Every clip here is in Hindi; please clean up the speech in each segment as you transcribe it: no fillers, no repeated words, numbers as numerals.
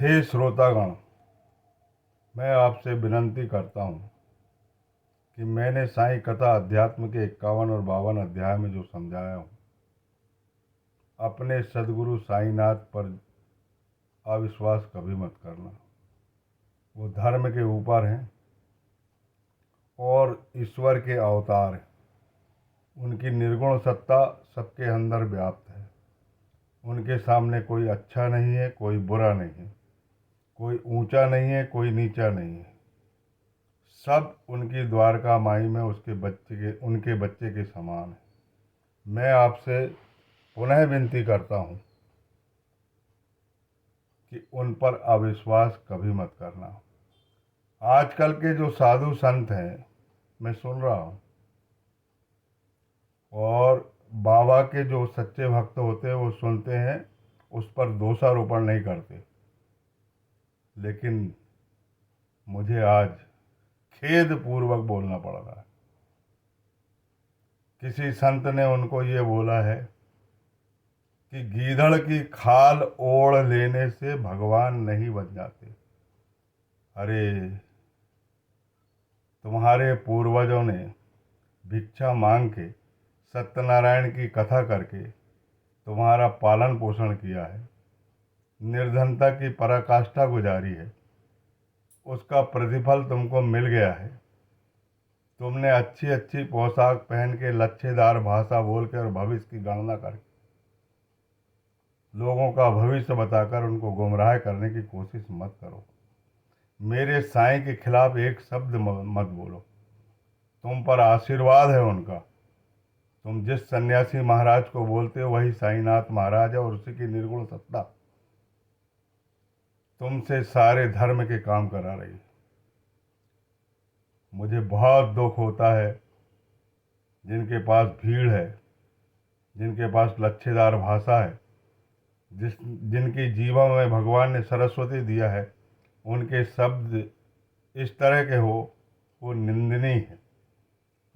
हे श्रोतागण, मैं आपसे विनंती करता हूँ कि मैंने साईं कथा अध्यात्म के 51 और 52 अध्याय में जो समझाया हूँ, अपने सदगुरु साईनाथ पर अविश्वास कभी मत करना। वो धर्म के ऊपर हैं और ईश्वर के अवतार हैं। उनकी निर्गुण सत्ता सबके अंदर व्याप्त है। उनके सामने कोई अच्छा नहीं है, कोई बुरा नहीं है, कोई ऊंचा नहीं है, कोई नीचा नहीं है। सब उनकी द्वारका माई में उनके बच्चे के समान है। मैं आपसे पुनः विनती करता हूँ कि उन पर अविश्वास कभी मत करना। आजकल के जो साधु संत हैं, मैं सुन रहा हूँ, और बाबा के जो सच्चे भक्त होते हैं वो सुनते हैं, उस पर दोषारोपण नहीं करते। लेकिन मुझे आज खेद पूर्वक बोलना पड़ रहा है। किसी संत ने उनको ये बोला है कि गीदड़ की खाल ओढ़ लेने से भगवान नहीं बन जाते। अरे, तुम्हारे पूर्वजों ने भिक्षा मांग के, सत्यनारायण की कथा करके तुम्हारा पालन पोषण किया है, निर्धनता की पराकाष्ठा गुजारी है। उसका प्रतिफल तुमको मिल गया है। तुमने अच्छी अच्छी पोशाक पहन के, लच्छेदार भाषा बोल के और भविष्य की गणना करके लोगों का भविष्य बताकर उनको गुमराह करने की कोशिश मत करो। मेरे साईं के खिलाफ एक शब्द मत बोलो। तुम पर आशीर्वाद है उनका। तुम जिस सन्यासी महाराज को बोलते हो वही साईनाथ महाराज है, और उसी की निर्गुण सत्ता तुमसे सारे धर्म के काम करा रही है। मुझे बहुत दुख होता है जिनके पास भीड़ है, जिनके पास लच्छेदार भाषा है, जिनकी जीवा में भगवान ने सरस्वती दिया है, उनके शब्द इस तरह के हो, वो निंदनीय है।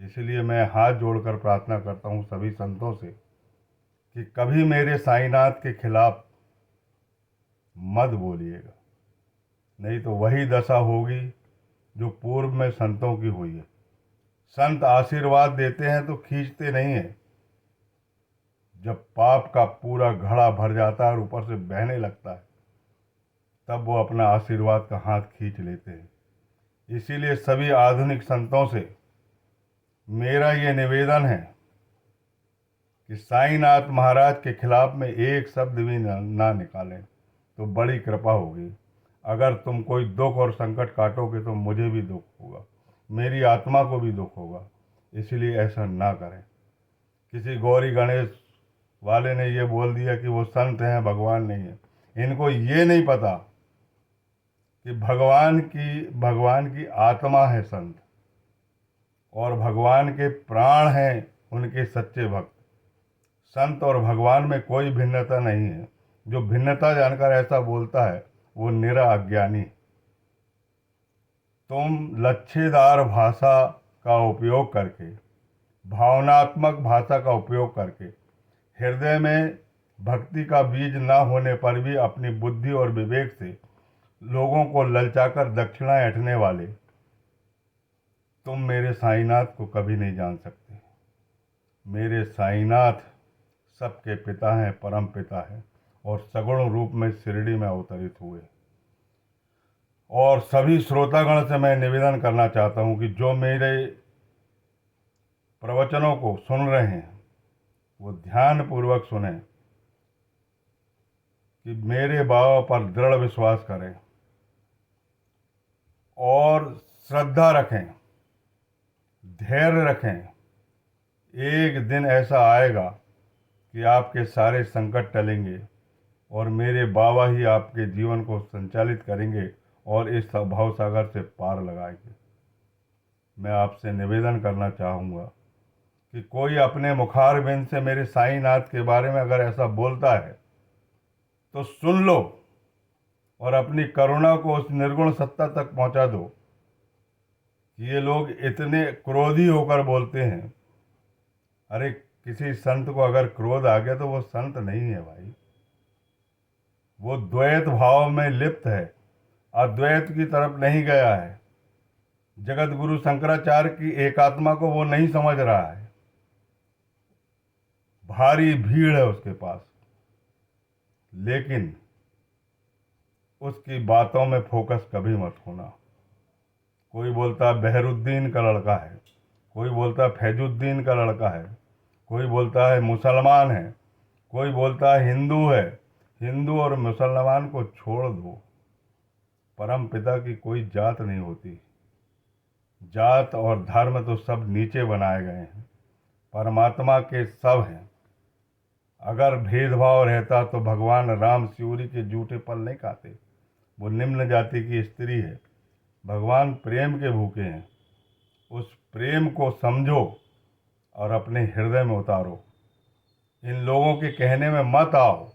इसलिए मैं हाथ जोड़कर प्रार्थना करता हूँ सभी संतों से कि कभी मेरे साईनाथ के खिलाफ मत बोलिएगा, नहीं तो वही दशा होगी जो पूर्व में संतों की हुई है। संत आशीर्वाद देते हैं तो खींचते नहीं हैं। जब पाप का पूरा घड़ा भर जाता है और ऊपर से बहने लगता है, तब वो अपना आशीर्वाद का हाथ खींच लेते हैं। इसीलिए सभी आधुनिक संतों से मेरा ये निवेदन है कि साईनाथ महाराज के खिलाफ में एक शब्द भी ना निकालें, तो बड़ी कृपा होगी। अगर तुम कोई दुख और संकट काटोगे तो मुझे भी दुख होगा, मेरी आत्मा को भी दुख होगा। इसलिए ऐसा ना करें। किसी गौरी गणेश वाले ने ये बोल दिया कि वो संत हैं, भगवान नहीं है। इनको ये नहीं पता कि भगवान की आत्मा है संत, और भगवान के प्राण हैं उनके सच्चे भक्त। संत और भगवान में कोई भिन्नता नहीं है। जो भिन्नता जानकर ऐसा बोलता है वो निरा अज्ञानी। तुम लच्छेदार भाषा का उपयोग करके, भावनात्मक भाषा का उपयोग करके, हृदय में भक्ति का बीज न होने पर भी अपनी बुद्धि और विवेक से लोगों को ललचाकर दक्षिणा ऐंठने वाले तुम मेरे साईनाथ को कभी नहीं जान सकते। मेरे साईनाथ सबके पिता हैं, परम पिता हैं, और सगुण रूप में शिरडी में अवतरित हुए। और सभी श्रोतागण से मैं निवेदन करना चाहता हूं कि जो मेरे प्रवचनों को सुन रहे हैं वो ध्यान पूर्वक सुने, कि मेरे बाबा पर दृढ़ विश्वास करें और श्रद्धा रखें, धैर्य रखें। एक दिन ऐसा आएगा कि आपके सारे संकट टलेंगे और मेरे बाबा ही आपके जीवन को संचालित करेंगे और इस भव सागर से पार लगाएंगे। मैं आपसे निवेदन करना चाहूँगा कि कोई अपने मुखारबिंद से मेरे साईनाथ के बारे में अगर ऐसा बोलता है तो सुन लो और अपनी करुणा को उस निर्गुण सत्ता तक पहुंचा दो कि ये लोग इतने क्रोधी होकर बोलते हैं। अरे, किसी संत को अगर क्रोध आ गया तो वो संत नहीं है भाई। वो द्वैत भाव में लिप्त है, अद्वैत की तरफ नहीं गया है। जगत गुरु शंकराचार्य की एकात्मा को वो नहीं समझ रहा है। भारी भीड़ है उसके पास, लेकिन उसकी बातों में फोकस कभी मत होना। कोई बोलता बहरुद्दीन का लड़का है, कोई बोलता फैजुद्दीन का लड़का है, कोई बोलता है मुसलमान है, कोई बोलता है हिंदू है। हिंदू और मुसलमान को छोड़ दो, परम पिता की कोई जात नहीं होती। जात और धर्म तो सब नीचे बनाए गए हैं, परमात्मा के सब हैं। अगर भेदभाव रहता तो भगवान राम सिउरी के जूठे फल नहीं खाते। वो निम्न जाति की स्त्री है। भगवान प्रेम के भूखे हैं। उस प्रेम को समझो और अपने हृदय में उतारो। इन लोगों के कहने में मत आओ।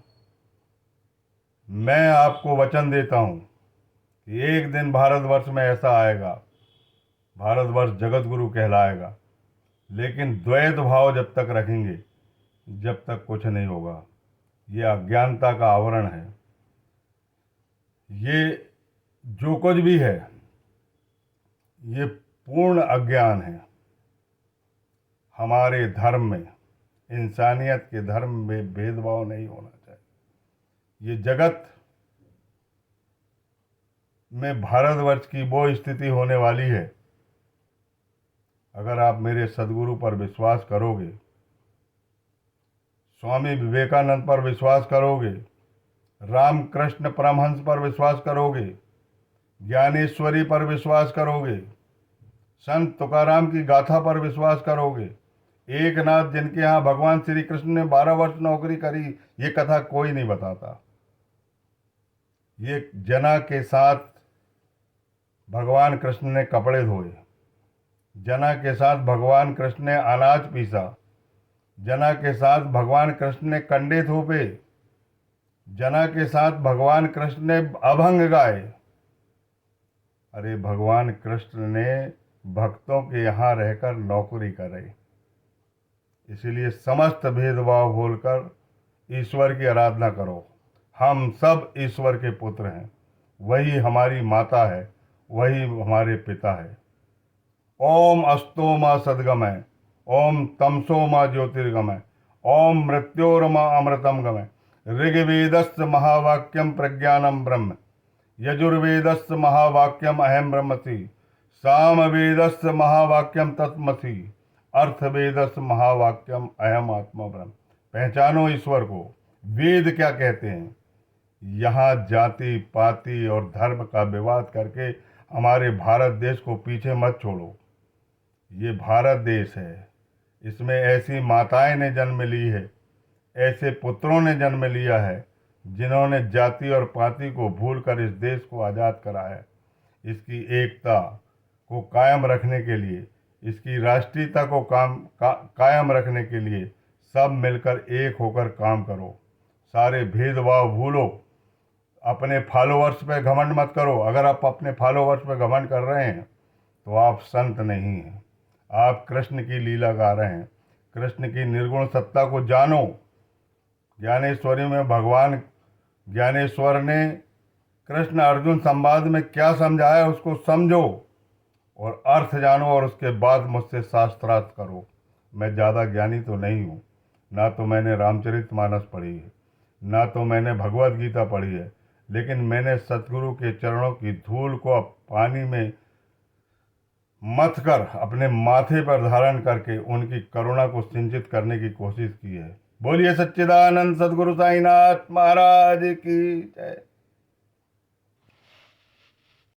मैं आपको वचन देता हूँ कि एक दिन भारतवर्ष में ऐसा आएगा, भारतवर्ष जगत गुरु कहलाएगा। लेकिन द्वैत भाव जब तक रखेंगे, जब तक कुछ नहीं होगा। ये अज्ञानता का आवरण है। ये जो कुछ भी है, ये पूर्ण अज्ञान है। हमारे धर्म में, इंसानियत के धर्म में भेदभाव नहीं होना चाहिए। ये जगत में भारतवर्ष की वो स्थिति होने वाली है, अगर आप मेरे सदगुरु पर विश्वास करोगे, स्वामी विवेकानंद पर विश्वास करोगे, रामकृष्ण परमहंस पर विश्वास करोगे, ज्ञानेश्वरी पर विश्वास करोगे, संत तुकाराम की गाथा पर विश्वास करोगे, एक नाथ जिनके यहाँ भगवान श्री कृष्ण ने 12 वर्ष नौकरी करी, ये कथा कोई नहीं बताता। ये जना के साथ भगवान कृष्ण ने कपड़े धोए, जना के साथ भगवान कृष्ण ने अनाज पीसा, जना के साथ भगवान कृष्ण ने कंडे थोपे, जना के साथ भगवान कृष्ण ने अभंग गाए। अरे भगवान कृष्ण ने भक्तों के यहाँ रहकर नौकरी करे। इसीलिए समस्त भेदभाव भूलकर ईश्वर की आराधना करो। हम सब ईश्वर के पुत्र हैं। वही हमारी माता है, वही हमारे पिता है। ओम अस्तो मा सद्गमय, ओम तमसो मा ज्योतिर्गमय, ओम मृत्योर्मा अमृतम गमय। ऋग्वेदस्त महावाक्यम प्रज्ञानम ब्रह्म, यजुर्वेदस्त महावाक्यम अहम ब्रह्मसि, सामवेदस्त महावाक्यम तत्मसि, अर्थवेदस्त महावाक्यम अहम आत्मा ब्रह्म। पहचानो ईश्वर को। वेद क्या कहते हैं? यहाँ जाति पाति और धर्म का विवाद करके हमारे भारत देश को पीछे मत छोड़ो। ये भारत देश है, इसमें ऐसी माताएं ने जन्म ली है, ऐसे पुत्रों ने जन्म लिया है जिन्होंने जाति और पाति को भूलकर इस देश को आज़ाद करा है। इसकी एकता को कायम रखने के लिए, इसकी राष्ट्रीयता को कायम रखने के लिए सब मिलकर एक होकर काम करो। सारे भेदभाव भूलो। अपने फॉलोअर्स पे घमंड मत करो। अगर आप अपने फॉलोअर्स पे घमंड कर रहे हैं तो आप संत नहीं हैं, आप कृष्ण की लीला गा रहे हैं। कृष्ण की निर्गुण सत्ता को जानो। ज्ञानेश्वरी में भगवान ज्ञानेश्वर ने कृष्ण अर्जुन संवाद में क्या समझाया उसको समझो और अर्थ जानो, और उसके बाद मुझसे शास्त्रार्थ करो। मैं ज़्यादा ज्ञानी तो नहीं हूँ, ना तो मैंने रामचरितमानस पढ़ी है, ना तो मैंने भगवद गीता पढ़ी है, लेकिन मैंने सतगुरु के चरणों की धूल को पानी में मथ कर अपने माथे पर धारण करके उनकी करुणा को सिंचित करने की कोशिश की है। बोलिए सच्चिदानंद सदगुरु साईनाथ महाराज की जय।